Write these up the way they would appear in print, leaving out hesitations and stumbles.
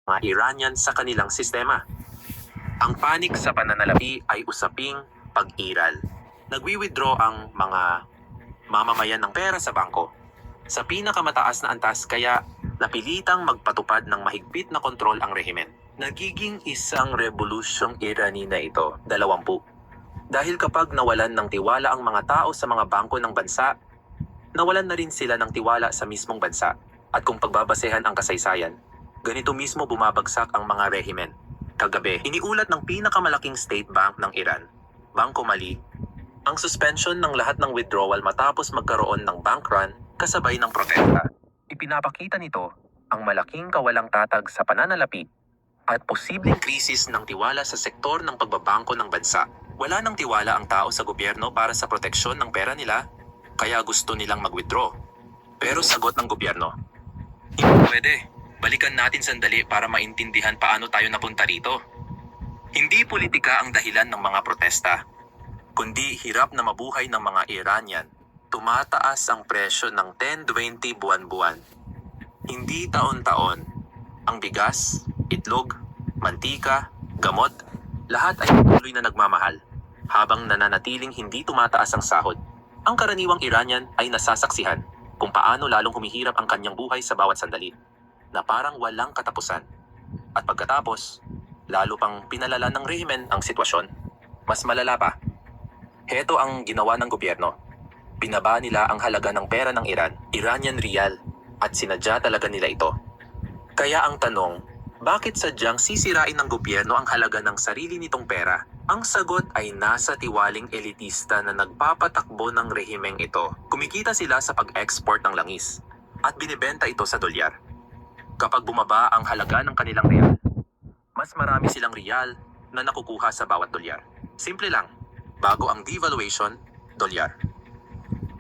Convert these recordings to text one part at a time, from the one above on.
mga Iranian sa kanilang sistema. Ang panik sa pananalapi ay usaping pag-iral. Nagwi-withdraw ang mga mamamayan ng pera sa bangko sa pinakamataas na antas, kaya napilitang magpatupad ng mahigpit na kontrol ang rehimen. Nagiging isang revolusyong Irani na ito, 20. Dahil kapag nawalan ng tiwala ang mga tao sa mga bangko ng bansa, nawalan na rin sila ng tiwala sa mismong bansa. At kung pagbabasehan ang kasaysayan, ganito mismo bumabagsak ang mga rehimen. Kagabi, iniulat ng pinakamalaking state bank ng Iran, Bangko Mali, ang suspension ng lahat ng withdrawal matapos magkaroon ng bank run kasabay ng protesta. Ipinapakita nito ang malaking kawalang tatag sa pananalapi at posibleng krisis ng tiwala sa sektor ng pagbabangko ng bansa. Wala nang tiwala ang tao sa gobyerno para sa proteksyon ng pera nila, kaya gusto nilang mag-withdraw. Pero sagot ng gobyerno, hindi pwede. Balikan natin sandali para maintindihan paano tayo napunta rito. Hindi politika ang dahilan ng mga protesta, kundi hirap na mabuhay ng mga Iranian. Tumataas ang presyo ng 10-20 buwan-buwan. Hindi taon-taon. Ang bigas, itlog, mantika, gamot, lahat ay patuloy na nagmamahal, habang nananatiling hindi tumataas ang sahod. Ang karaniwang Iranian ay nasasaksihan kung paano lalong humihirap ang kanyang buhay sa bawat sandali, na parang walang katapusan. At pagkatapos, lalo pang pinalala ng rehimen ang sitwasyon. Mas malala pa. Heto ang ginawa ng gobyerno. Binaba nila ang halaga ng pera ng Iran, Iranian rial, at sinadya talaga nila ito. Kaya ang tanong, bakit sadyang sisirain ng gobyerno ang halaga ng sarili nitong pera? Ang sagot ay nasa tiwaling elitista na nagpapatakbo ng rehimeng ito. Kumikita sila sa pag-export ng langis at binibenta ito sa dolyar. Kapag bumaba ang halaga ng kanilang real, mas marami silang real na nakukuha sa bawat dolyar. Simple lang, bago ang devaluation, dolyar.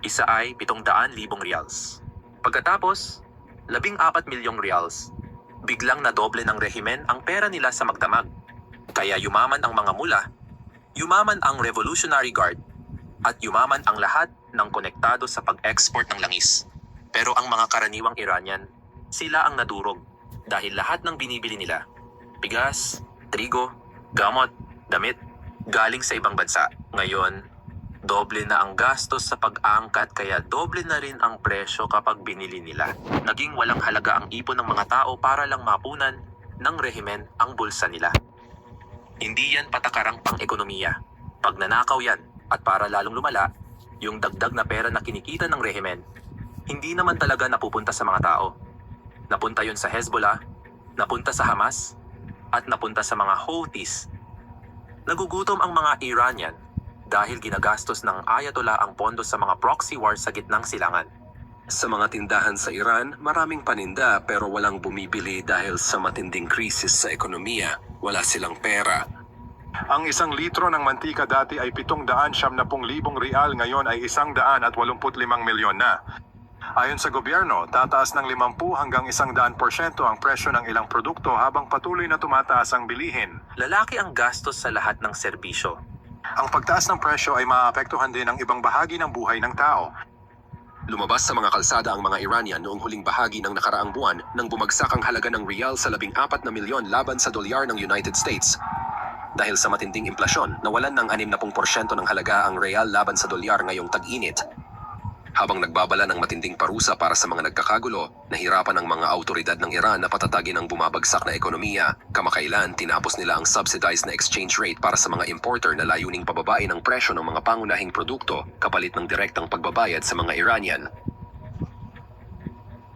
Isa ay 700,000 reals. Pagkatapos, 14 milyong reals. Biglang nadoble ng rehimen ang pera nila sa magdamag. Kaya yumaman ang mga mula, yumaman ang Revolutionary Guard, at yumaman ang lahat ng konektado sa pag-export ng langis. Pero ang mga karaniwang Iranian, sila ang nadurog dahil lahat ng binibili nila, bigas, trigo, gamot, damit, galing sa ibang bansa. Ngayon, doble na ang gastos sa pag-angkat, kaya doble na rin ang presyo kapag binili nila. Naging walang halaga ang ipon ng mga tao para lang mapunan ng rehimen ang bulsa nila. Hindi yan patakarang pang-ekonomiya. Pag nanakaw yan, at para lalong lumala, yung dagdag na pera na kinikita ng rehimen, hindi naman talaga napupunta sa mga tao. Napunta yun sa Hezbollah, napunta sa Hamas, at napunta sa mga Houthis. Nagugutom ang mga Iranian dahil ginagastos ng Ayatollah ang pondo sa mga proxy war sa gitnang silangan. Sa mga tindahan sa Iran, maraming paninda pero walang bumibili dahil sa matinding krisis sa ekonomiya. Wala silang pera. Ang 1 litro ng mantika dati ay 770,000 real, ngayon ay 185 milyon na. Ayon sa gobyerno, tataas ng 50 hanggang 100% ang presyo ng ilang produkto habang patuloy na tumataas ang bilihin. Lalaki ang gastos sa lahat ng serbisyo. Ang pagtaas ng presyo ay maapektuhan din ang ibang bahagi ng buhay ng tao. Lumabas sa mga kalsada ang mga Iranian noong huling bahagi ng nakaraang buwan nang bumagsak ang halaga ng real sa 14 na milyon laban sa dolyar ng United States. Dahil sa matinding inflasyon, nawalan ng 60% ng halaga ang real laban sa dolyar ngayong tag-init. Habang nagbabala ng matinding parusa para sa mga nagkakagulo, nahirapan ang mga autoridad ng Iran na patatagin ang bumabagsak na ekonomiya. Kamakailan, tinapos nila ang subsidized na exchange rate para sa mga importer na layuning pababain ang presyo ng mga pangunahing produkto kapalit ng direktang pagbabayad sa mga Iranian.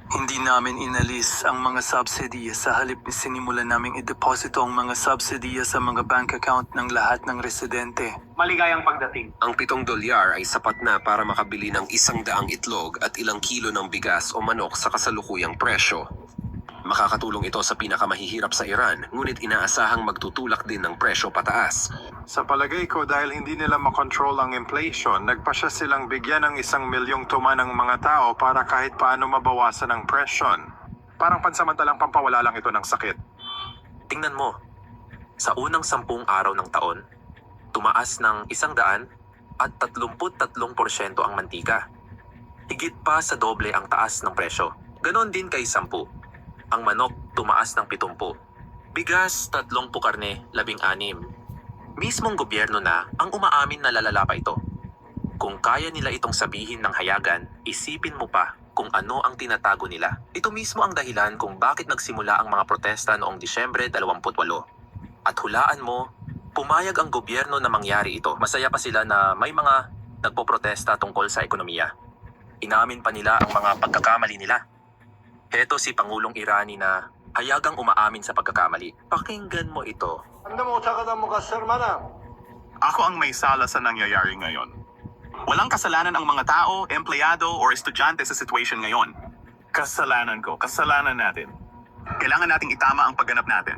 Hindi namin inalis ang mga subsidiya, sa halip sinimulan naming ideposito ang mga subsidiya sa mga bank account ng lahat ng residente. Maligayang pagdating. Ang 7 dolyar ay sapat na para makabili ng 100 itlog at ilang kilo ng bigas o manok sa kasalukuyang presyo. Makakatulong ito sa pinakamahihirap sa Iran, ngunit inaasahang magtutulak din ng presyo pataas. Sa palagay ko, dahil hindi nila makontrol ang inflation, nagpasya silang bigyan ng 1 milyong tuma ng mga tao para kahit paano mabawasan ang presyon. Parang pansamantalang pampawala lang ito ng sakit. Tingnan mo, sa unang 10 araw ng taon, tumaas ng 100 at 33% ang mantika. Higit pa sa doble ang taas ng presyo. Ganon din kay 10. Ang manok tumaas ng 70 Bigas, 3 pukarne, 16. Mismong gobyerno na ang umaamin na lalala pa ito. Kung kaya nila itong sabihin ng hayagan, isipin mo pa kung ano ang tinatago nila. Ito mismo ang dahilan kung bakit nagsimula ang mga protesta noong Disyembre 28. At hulaan mo, pumayag ang gobyerno na mangyari ito. Masaya pa sila na may mga nagpoprotesta tungkol sa ekonomiya. Inamin pa nila ang mga pagkakamali nila. Heto si Pangulong Irani na hayagang umaamin sa pagkakamali. Pakinggan mo ito. Ako ang may sala sa nangyayari ngayon. Walang kasalanan ang mga tao, empleyado, o estudyante sa situation ngayon. Kasalanan ko, kasalanan natin. Kailangan nating itama ang pagganap natin.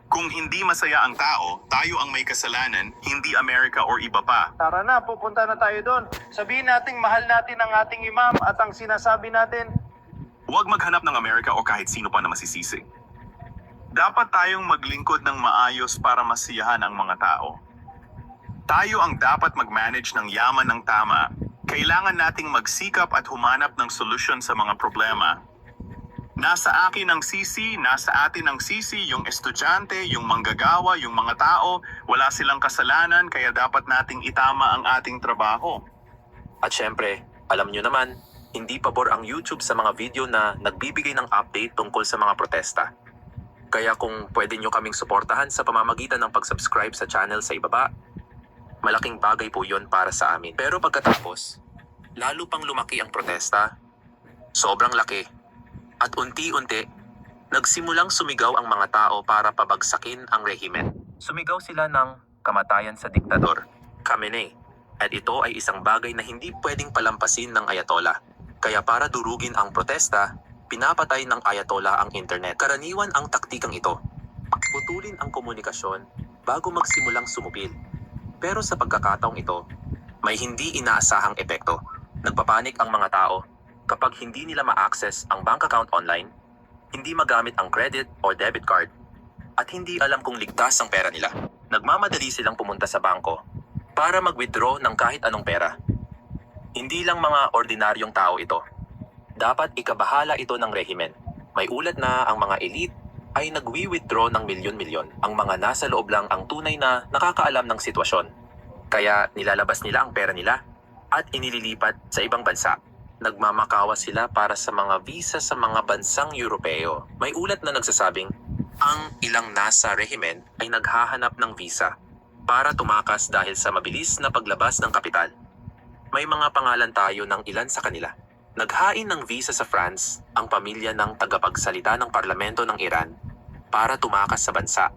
Kung hindi masaya ang tao, tayo ang may kasalanan, hindi Amerika or iba pa. Tara na, pupunta na tayo doon. Sabihin nating mahal natin ang ating imam at ang sinasabi natin, Huwag maghanap ng Amerika o kahit sino pa na masisisi. Dapat tayong maglingkod ng maayos para masiyahan ang mga tao. Tayo ang dapat mag-manage ng yaman ng tama. Kailangan nating magsikap at humanap ng solusyon sa mga problema. Nasa akin ang sisi, nasa atin ang sisi, yung estudyante, yung manggagawa, yung mga tao, wala silang kasalanan kaya dapat nating itama ang ating trabaho. At syempre, alam nyo naman, hindi pabor ang YouTube sa mga video na nagbibigay ng update tungkol sa mga protesta. Kaya kung pwede nyo kaming suportahan sa pamamagitan ng pag-subscribe sa channel sa ibaba, malaking bagay po yon para sa amin. Pero pagkatapos, lalo pang lumaki ang protesta, sobrang laki, at unti-unti, nagsimulang sumigaw ang mga tao para pabagsakin ang rehimen. Sumigaw sila ng kamatayan sa diktador, Khamenei. At ito ay isang bagay na hindi pwedeng palampasin ng Ayatollah. Kaya para durugin ang protesta, pinapatay ng Ayatollah ang internet. Karaniwan ang taktikang ito. Putulin ang komunikasyon bago magsimulang sumupil. Pero sa pagkakataong ito, may hindi inaasahang epekto. Nagpapanik ang mga tao kapag hindi nila ma-access ang bank account online, hindi magamit ang credit or debit card, at hindi alam kung ligtas ang pera nila. Nagmamadali silang pumunta sa bangko para mag-withdraw ng kahit anong pera. Hindi lang mga ordinaryong tao ito. Dapat ikabahala ito ng rehimen. May ulat na ang mga elite ay nagwi-withdraw ng milyon-milyon. Ang mga nasa loob lang ang tunay na nakakaalam ng sitwasyon. Kaya nilalabas nila ang pera nila at inililipat sa ibang bansa. Nagmamakawa sila para sa mga visa sa mga bansang Europeo. May ulat na nagsasabing, ang ilang nasa rehimen ay naghahanap ng visa para tumakas dahil sa mabilis na paglabas ng kapital. May mga pangalan tayo ng ilan sa kanila. Naghain ng visa sa France ang pamilya ng tagapagsalita ng parlamento ng Iran para tumakas sa bansa.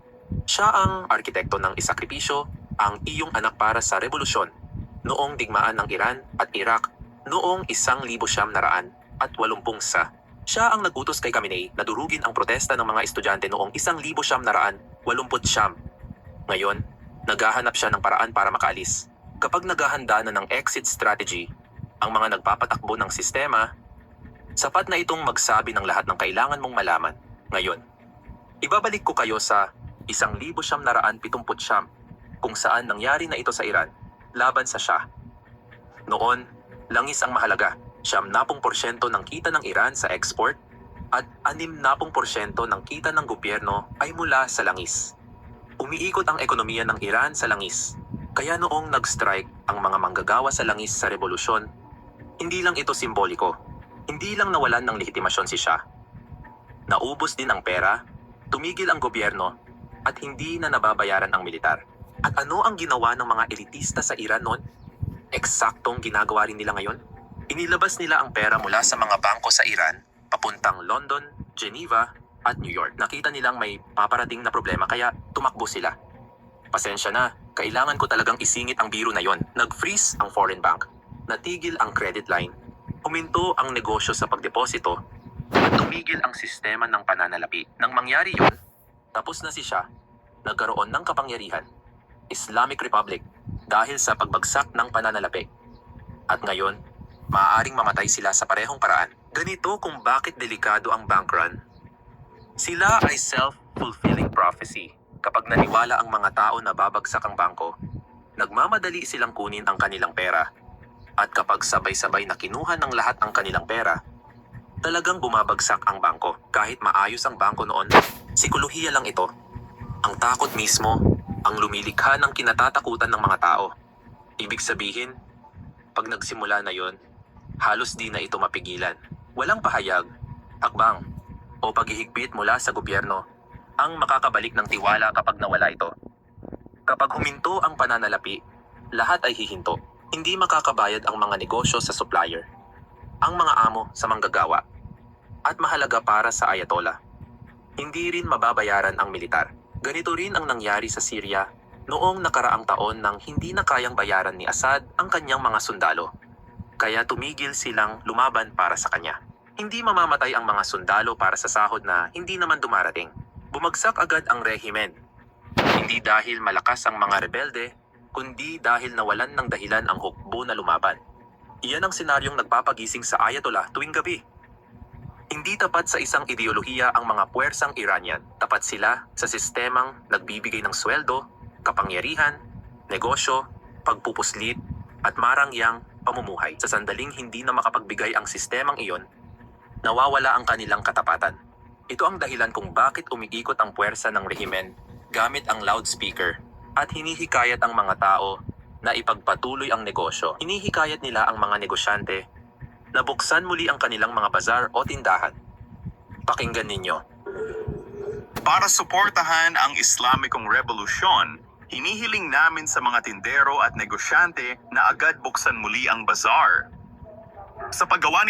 Siya ang arkitekto ng isakripisyo ang iyong anak para sa revolusyon noong digmaan ng Iran at Iraq noong 1980. Siya ang nagutos kay Khamenei na durugin ang protesta ng mga estudyante noong 1989. Ngayon, naghahanap siya ng paraan para makaalis. Kapag naghahanda na ng exit strategy, ang mga nagpapatakbo ng sistema, sapat na itong magsabi ng lahat ng kailangan mong malaman. Ngayon, ibabalik ko kayo sa 1979 kung saan nangyari na ito sa Iran laban sa Shah. Noon, langis ang mahalaga. 70% ng kita ng Iran sa export at 60% ng kita ng gobyerno ay mula sa langis. Umiikot ang ekonomiya ng Iran sa langis. Kaya noong nag-strike ang mga manggagawa sa langis sa revolusyon, hindi lang ito simboliko. Hindi lang nawalan ng legitimasyon si Shah. Naubos din ang pera, tumigil ang gobyerno, at hindi na nababayaran ang militar. At ano ang ginawa ng mga elitista sa Iran noon? Eksaktong ginagawa rin nila ngayon. Inilabas nila ang pera mula sa mga bangko sa Iran, papuntang London, Geneva, at New York. Nakita nilang may paparating na problema kaya tumakbo sila. Pasensya na, kailangan ko talagang isingit ang biro na yon. Nag-freeze ang foreign bank, natigil ang credit line, huminto ang negosyo sa pagdeposito, at tumigil ang sistema ng pananalapi. Nang mangyari yun, tapos na si Shah, nagkaroon ng kapangyarihan, Islamic Republic, dahil sa pagbagsak ng pananalapi. At ngayon, maaaring mamatay sila sa parehong paraan. Ganito kung bakit delikado ang bank run. Sila ay self-fulfilling prophecy. Kapag naniwala ang mga tao na babagsak ang bangko, nagmamadali silang kunin ang kanilang pera. At kapag sabay-sabay na kinuha ng lahat ang kanilang pera, talagang bumabagsak ang bangko. Kahit maayos ang bangko noon, Sikolohiya lang ito. Ang takot mismo ang lumilikha ng kinatatakutan ng mga tao. Ibig sabihin, pag nagsimula na yon, halos di na ito mapigilan. Walang pahayag, hakbang, o paghihigpit mula sa gobyerno ang makakabalik ng tiwala kapag nawala ito. Kapag huminto ang pananalapi, lahat ay hihinto. Hindi makakabayad ang mga negosyo sa supplier, ang mga amo sa manggagawa, at mahalaga para sa Ayatollah. Hindi rin mababayaran ang militar. Ganito rin ang nangyari sa Syria noong nakaraang taon nang hindi na kayang bayaran ni Assad ang kanyang mga sundalo. Kaya tumigil silang lumaban para sa kanya. Hindi mamamatay ang mga sundalo para sa sahod na hindi naman dumarating. Bumagsak agad ang rehimen. Hindi dahil malakas ang mga rebelde, kundi dahil nawalan ng dahilan ang hukbo na lumaban. Iyan ang senaryong nagpapagising sa Ayatollah tuwing gabi. Hindi tapat sa isang ideolohiya ang mga puwersang Iranian. Tapat sila sa sistemang nagbibigay ng sweldo, kapangyarihan, negosyo, pagpupuslit, at marangyang pamumuhay. Sa sandaling hindi na makapagbigay ang sistemang iyon, nawawala ang kanilang katapatan. Ito ang dahilan kung bakit umiikot ang puwersa ng rehimen gamit ang loudspeaker at hinihikayat ang mga tao na ipagpatuloy ang negosyo. Hinihikayat nila ang mga negosyante na buksan muli ang kanilang mga bazar o tindahan. Pakinggan ninyo. Para suportahan ang Islamikong Revolusyon, hinihiling namin sa mga tindero at negosyante na agad buksan muli ang bazaar. Sa paggawa